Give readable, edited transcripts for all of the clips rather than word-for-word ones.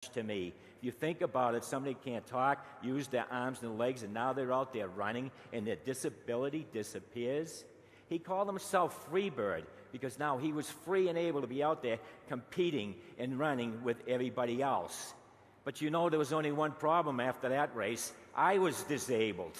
to me. If you think about it, somebody can't talk, use their arms and legs, and now they're out there running, and their disability disappears. He called himself Freebird because now he was free and able to be out there competing and running with everybody else. But you know, there was only one problem after that race. I was disabled.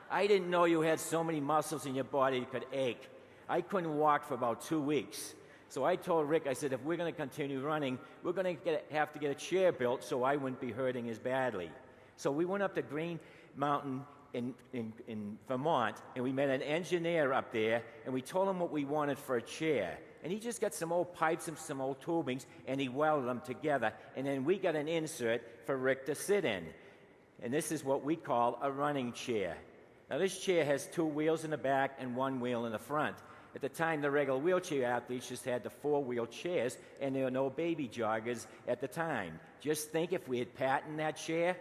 I didn't know you had so many muscles in your body that could ache. I couldn't walk for about 2 weeks. So I told Rick, I said, if we're going to continue running, we're going to have to get a chair built so I wouldn't be hurting as badly. So we went up to Green Mountain in Vermont, and we met an engineer up there, and we told him what we wanted for a chair. And he just got some old pipes and some old tubings, and he welded them together. And then we got an insert for Rick to sit in. And this is what we call a running chair. Now, this chair has 2 wheels in the back and 1 wheel in the front. At the time, the regular wheelchair athletes just had the 4-wheel chairs, and there were no baby joggers at the time. Just think if we had patented that chair.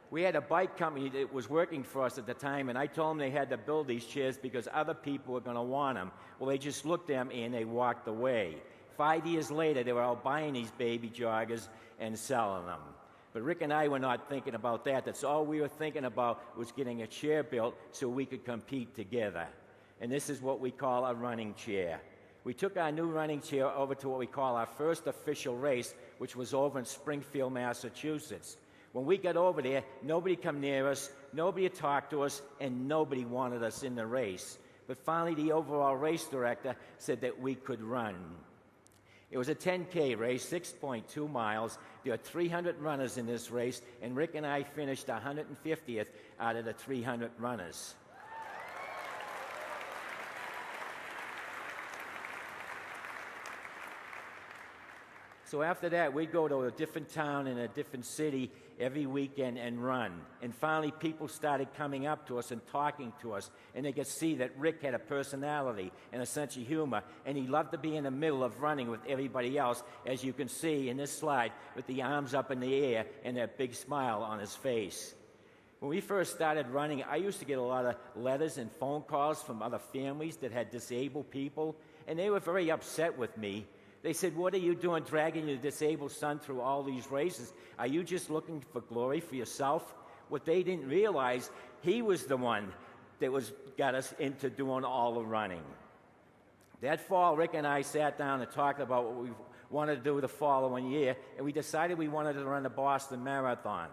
We had a bike company that was working for us at the time, and I told them they had to build these chairs because other people were going to want them. Well, they just looked at me and they walked away. 5 years later, they were all buying these baby joggers and selling them. But Rick and I were not thinking about that. That's all we were thinking about was getting a chair built so we could compete together. And this is what we call a running chair. We took our new running chair over to what we call our first official race, which was over in Springfield, Massachusetts. When we got over there, nobody come near us, nobody talked to us, and nobody wanted us in the race. But finally, the overall race director said that we could run. It was a 10K race, 6.2 miles. There are 300 runners in this race, and Rick and I finished 150th out of the 300 runners. So after that, we'd go to a different town in a different city every weekend and run. And finally, people started coming up to us and talking to us, and they could see that Rick had a personality and a sense of humor, and he loved to be in the middle of running with everybody else, as you can see in this slide, with the arms up in the air and that big smile on his face. When we first started running, I used to get a lot of letters and phone calls from other families that had disabled people, and they were very upset with me. They said, what are you doing dragging your disabled son through all these races? Are you just looking for glory for yourself? What they didn't realize, he was the one that got us into doing all the running. That fall, Rick and I sat down and talked about what we wanted to do the following year, and we decided we wanted to run the Boston Marathon.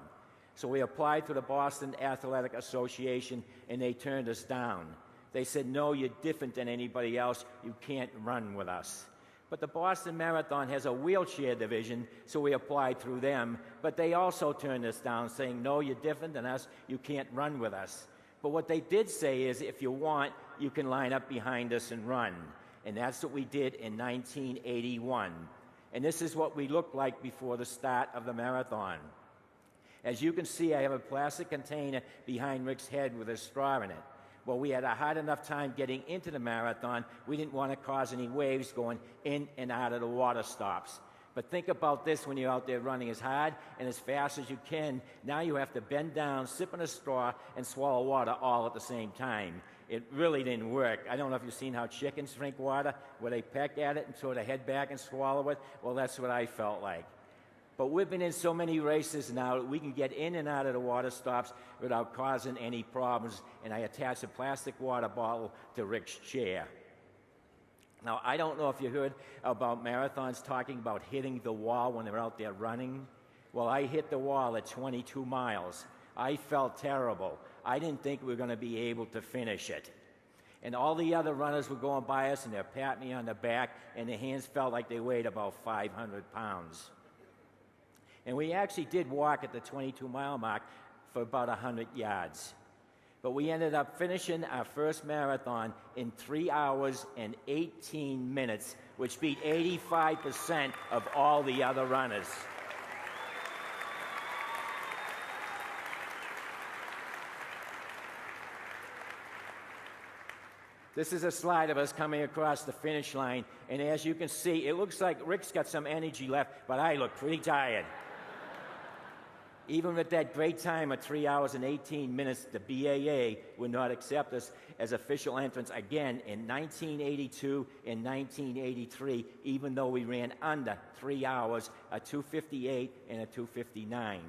So we applied to the Boston Athletic Association, and they turned us down. They said, no, you're different than anybody else. You can't run with us. But the Boston Marathon has a wheelchair division, so we applied through them. But they also turned us down, saying, no, you're different than us. You can't run with us. But what they did say is, if you want, you can line up behind us and run. And that's what we did in 1981. And this is what we looked like before the start of the marathon. As you can see, I have a plastic container behind Rick's head with a straw in it. Well, we had a hard enough time getting into the marathon. We didn't want to cause any waves going in and out of the water stops. But think about this when you're out there running as hard and as fast as you can. Now you have to bend down, sip in a straw, and swallow water all at the same time. It really didn't work. I don't know if you've seen how chickens drink water, where they peck at it and sort of head back and swallow it. Well, that's what I felt like. But we've been in so many races now that we can get in and out of the water stops without causing any problems. And I attached a plastic water bottle to Rick's chair. Now, I don't know if you heard about marathons talking about hitting the wall when they're out there running. Well, I hit the wall at 22 miles. I felt terrible. I didn't think we were going to be able to finish it. And all the other runners were going by us, and they're patting me on the back, and their hands felt like they weighed about 500 pounds. And we actually did walk at the 22-mile mark for about 100 yards. But we ended up finishing our first marathon in 3 hours and 18 minutes, which beat 85% of all the other runners. This is a slide of us coming across the finish line, and as you can see, it looks like Rick's got some energy left, but I look pretty tired. Even with that great time of 3 hours and 18 minutes, the BAA would not accept us as official entrants again in 1982 and 1983, even though we ran under 3 hours, a 2:58 and a 2:59.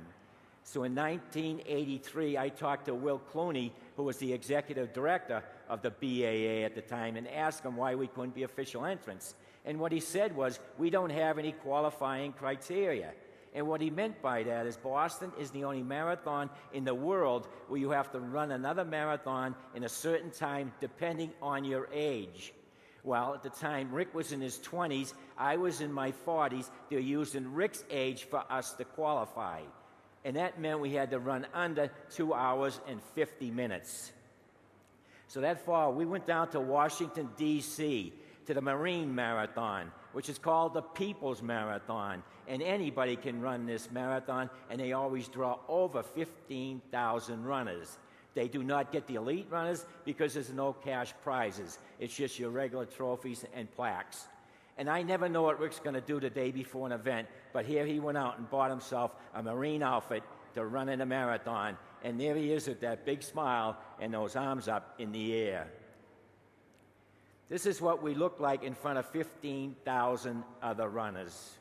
So in 1983, I talked to Will Clooney, who was the executive director of the BAA at the time, and asked him why we couldn't be official entrants. And what he said was, we don't have any qualifying criteria. And what he meant by that is Boston is the only marathon in the world where you have to run another marathon in a certain time depending on your age. Well, at the time, Rick was in his 20s, I was in my 40s. They were using Rick's age for us to qualify. And that meant we had to run under 2 hours and 50 minutes. So that fall, we went down to Washington, D.C., to the Marine Marathon, which is called the People's Marathon. And anybody can run this marathon, and they always draw over 15,000 runners. They do not get the elite runners because there's no cash prizes. It's just your regular trophies and plaques. And I never know what Rick's going to do the day before an event, but here he went out and bought himself a Marine outfit to run in a marathon. And there he is with that big smile and those arms up in the air. This is what we look like in front of 15,000 other runners.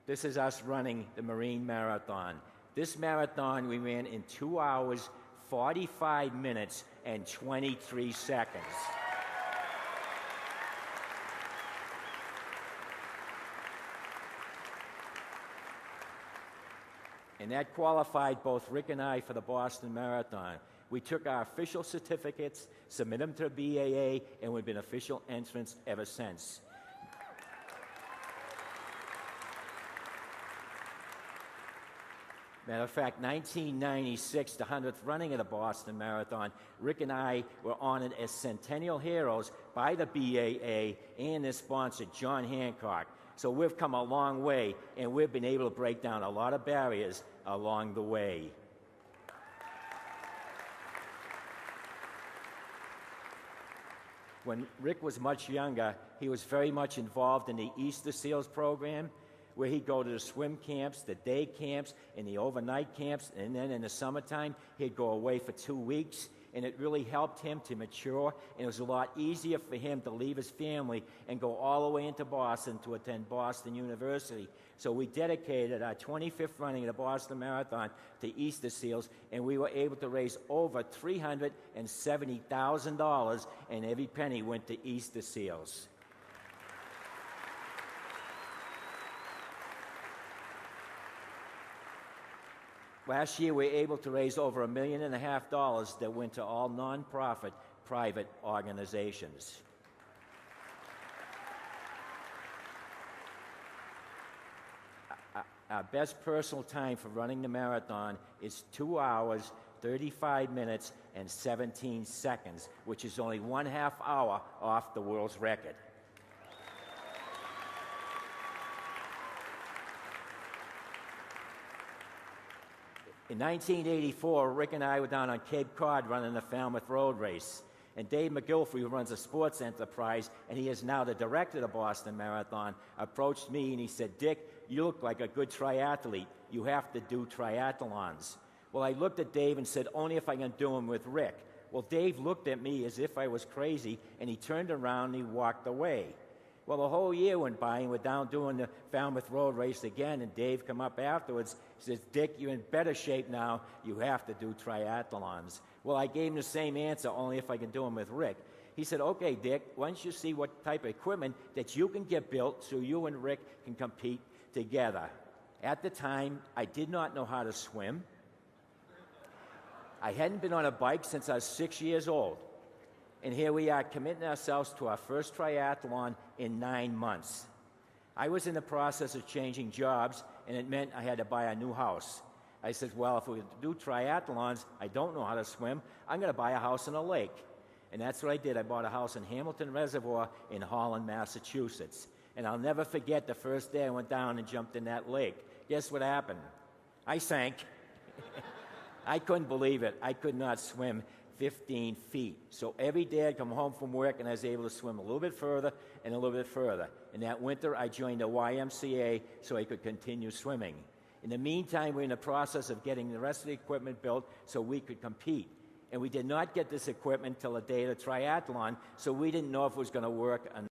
This is us running the Marine Marathon. This marathon we ran in 2 hours, 45 minutes, and 23 seconds. And that qualified both Rick and I for the Boston Marathon. We took our official certificates, submitted them to the BAA, and we've been official entrants ever since. Matter of fact, 1996, the 100th running of the Boston Marathon, Rick and I were honored as Centennial Heroes by the BAA and their sponsor, John Hancock. So we've come a long way, and we've been able to break down a lot of barriers along the way. When Rick was much younger, he was very much involved in the Easter Seals program, where he'd go to the swim camps, the day camps, and the overnight camps, and then in the summertime, he'd go away for 2 weeks, and it really helped him to mature, and it was a lot easier for him to leave his family and go all the way into Boston to attend Boston University. So we dedicated our 25th running of the Boston Marathon to Easter Seals, and we were able to raise over $370,000, and every penny went to Easter Seals. Last year, we were able to raise over $1.5 million that went to all nonprofit private organizations. Our best personal time for running the marathon is 2 hours, 35 minutes, and 17 seconds, which is only 1/2 hour off the world's record. In 1984, Rick and I were down on Cape Cod running the Falmouth Road Race. And Dave McGilfrey, who runs a sports enterprise, and he is now the director of the Boston Marathon, approached me and he said, "Dick, you look like a good triathlete. You have to do triathlons." Well, I looked at Dave and said, "Only if I can do them with Rick." Well, Dave looked at me as if I was crazy, and he turned around and he walked away. Well, the whole year went by, and we're down doing the Falmouth Road Race again, and Dave come up afterwards. He says, "Dick, you're in better shape now. You have to do triathlons." Well, I gave him the same answer, only if I can do them with Rick. He said, "Okay, Dick, why don't you see what type of equipment that you can get built so you and Rick can compete together." At the time, I did not know how to swim. I hadn't been on a bike since I was 6 years old. And here we are committing ourselves to our first triathlon in 9 months. I was in the process of changing jobs, and it meant I had to buy a new house. I said, well, if we do triathlons, I don't know how to swim, I'm going to buy a house in a lake. And that's what I did. I bought a house in Hamilton Reservoir in Holland, Massachusetts. And I'll never forget the first day I went down and jumped in that lake. Guess what happened? I sank. I couldn't believe it. I could not swim 15 feet. So every day I'd come home from work and I was able to swim a little bit further and a little bit further. And that winter I joined the YMCA so I could continue swimming. In the meantime, we're in the process of getting the rest of the equipment built so we could compete. And we did not get this equipment till the day of the triathlon, so we didn't know if it was going to work or not.